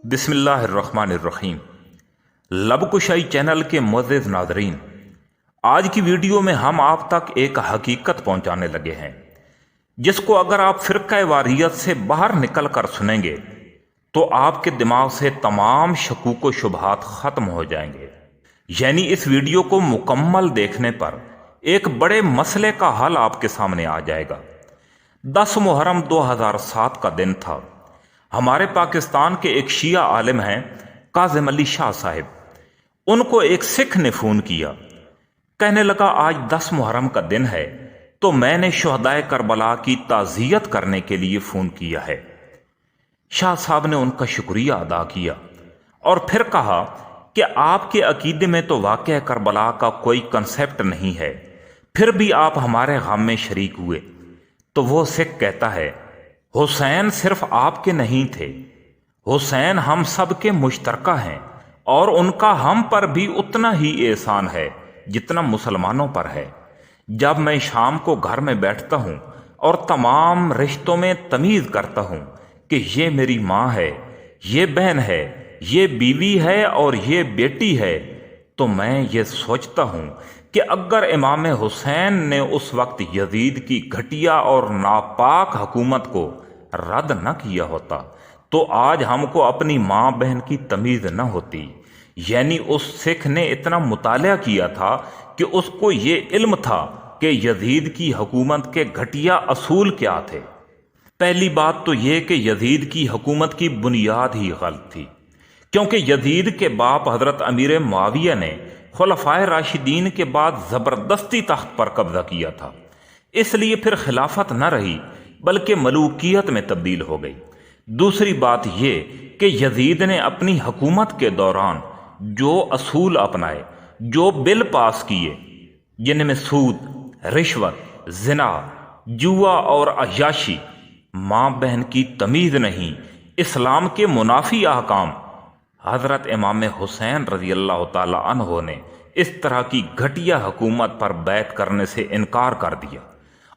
बिस्मिल्लाहिर्रहमानिर्रहीम। लबकुशाई चैनल के मुअज़्ज़िज़ नाज़रीन, आज की वीडियो में हम आप तक एक हकीकत पहुंचाने लगे हैं जिसको अगर आप फ़िरक़ा वारियत से बाहर निकल कर सुनेंगे तो आपके दिमाग से तमाम शकूक व शुबहात ख़त्म हो जाएंगे। यानी इस वीडियो को मुकम्मल देखने पर एक बड़े मसले का हल आपके सामने आ जाएगा। 10 मुहर्रम 2007 का दिन था। हमारे पाकिस्तान के एक शिया आलिम हैं काज़िम अली शाह साहिब। उनको एक सिख ने फ़ोन किया, कहने लगा आज 10 मुहर्रम का दिन है तो मैंने शुहदाए करबला की ताज़ियत करने के लिए फ़ोन किया है। शाह साहब ने उनका शुक्रिया अदा किया और फिर कहा कि आपके अकीदे में तो वाक़या करबला का कोई कंसेप्ट नहीं है, फिर भी आप हमारे गम में शरीक हुए। तो वो सिख कहता है, हुसैन सिर्फ आपके नहीं थे, हुसैन हम सब के मुश्तरका हैं और उनका हम पर भी उतना ही एहसान है जितना मुसलमानों पर है। जब मैं शाम को घर में बैठता हूँ और तमाम रिश्तों में तमीज़ करता हूँ कि ये मेरी माँ है, ये बहन है, ये बीवी है और ये बेटी है, तो मैं ये सोचता हूँ कि अगर इमाम हुसैन ने उस वक्त यजीद की घटिया और नापाक हुकूमत को रद्द न किया होता तो आज हमको अपनी माँ बहन की तमीज़ न होती। यानी उस सिख ने इतना मुतालिया किया था कि उसको ये इल्म था कि यजीद की हुकूमत के घटिया असूल क्या थे। पहली बात तो ये कि यजीद की हुकूमत की बुनियाद ही गलत थी, क्योंकि यजीद के बाप हज़रत अमीर मुआविया ने खुलफाए राशिदीन के बाद ज़बरदस्ती तख्त पर कब्जा किया था, इसलिए फिर खिलाफत न रही बल्कि मलूकियत में तब्दील हो गई। दूसरी बात ये कि यजीद ने अपनी हुकूमत के दौरान जो असूल अपनाए, जो बिल पास किए, जिनमें सूद, रिश्वत, जिना, जुआ और अय्याशी, माँ बहन की तमीज़ नहीं, इस्लाम के मुनाफी अहकाम, हज़रत इमाम हुसैन रज़ी अल्लाह ताला अन्हो ने इस तरह की घटिया हुकूमत पर बैत करने से इनकार कर दिया।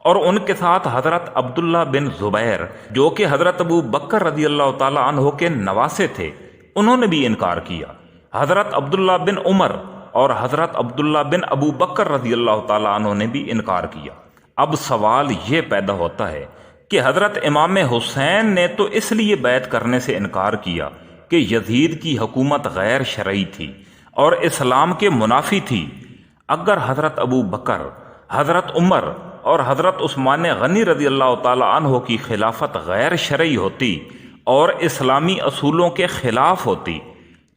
और उनके साथ हज़रत अब्दुल्ला बिन ज़ुबैर, जो कि हज़रत अबू बकर रज़ी अल्लाह ताला अन्हो के नवासे थे, उन्होंने भी इनकार किया। हज़रत अब्दुल्ला बिन उमर और हज़रत अब्दुल्ला बिन अबू बकर रज़ी अल्लाह ताला अन्हो ने भी इनकार किया। अब सवाल ये पैदा होता है कि हज़रत इमाम हुसैन ने तो इसलिए बैत करने से इनकार किया कि यजीद की हुकूमत गैर शरई थी और इस्लाम के मुनाफी थी। अगर हज़रत अबू बकर, हज़रत उमर और हज़रत उस्मान गनी रज़ी अल्लाह ताला अन्हो की खिलाफत गैर शरई होती और इस्लामी असूलों के ख़िलाफ़ होती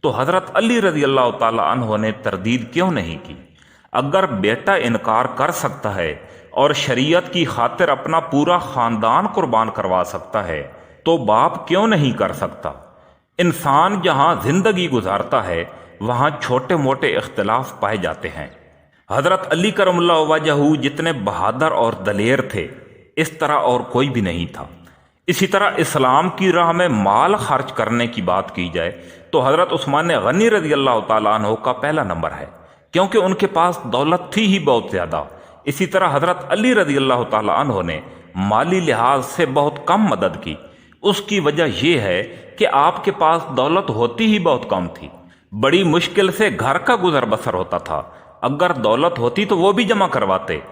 तो हज़रत अली रज़ी अल्लाह ताला अन्हो ने तरदीद क्यों नहीं की? अगर बेटा इनकार कर सकता है और शरीयत की खातिर अपना पूरा ख़ानदान कुर्बान करवा सकता है तो बाप क्यों नहीं कर सकता? इंसान जहाँ ज़िंदगी गुजारता है वहाँ छोटे मोटे इख्तिलाफ पाए जाते हैं। हज़रत अली करमुल्लाह वजहू जितने बहादुर और दलेर थे, इस तरह और कोई भी नहीं था। इसी तरह इस्लाम की राह में माल खर्च करने की बात की जाए तो हज़रत उस्मान गनी रज़ी अल्लाह ताला अन्हो का पहला नंबर है, क्योंकि उनके पास दौलत थी ही बहुत ज़्यादा। इसी तरह हज़रत अली रज़ी अल्लाह ताला अन्हो ने माली लिहाज से बहुत कम मदद की। उसकी वजह यह है कि आपके पास दौलत होती ही बहुत कम थी, बड़ी मुश्किल से घर का गुजर बसर होता था। अगर दौलत होती तो वो भी जमा करवाते।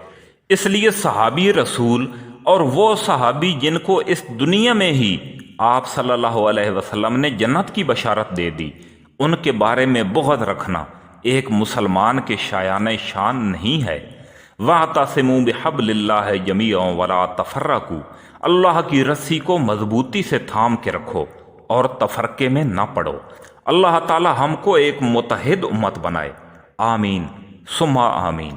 इसलिए सहाबी रसूल और वो सहाबी जिनको इस दुनिया में ही आप सल्लल्लाहु अलैहि वसल्लम ने जन्नत की बशारत दे दी, उनके बारे में बुग़्ज़ रखना एक मुसलमान के शायाने शान नहीं है। वअतसिमू बिहब्लिल्लाहि जमीअन वला तफर्रकू, अल्लाह की रस्सी को मजबूती से थाम के रखो और तफरके में न पड़ो। अल्लाह ताला हमको एक मुत्तहिद उम्मत बनाए। आमीन सुम्मा आमीन।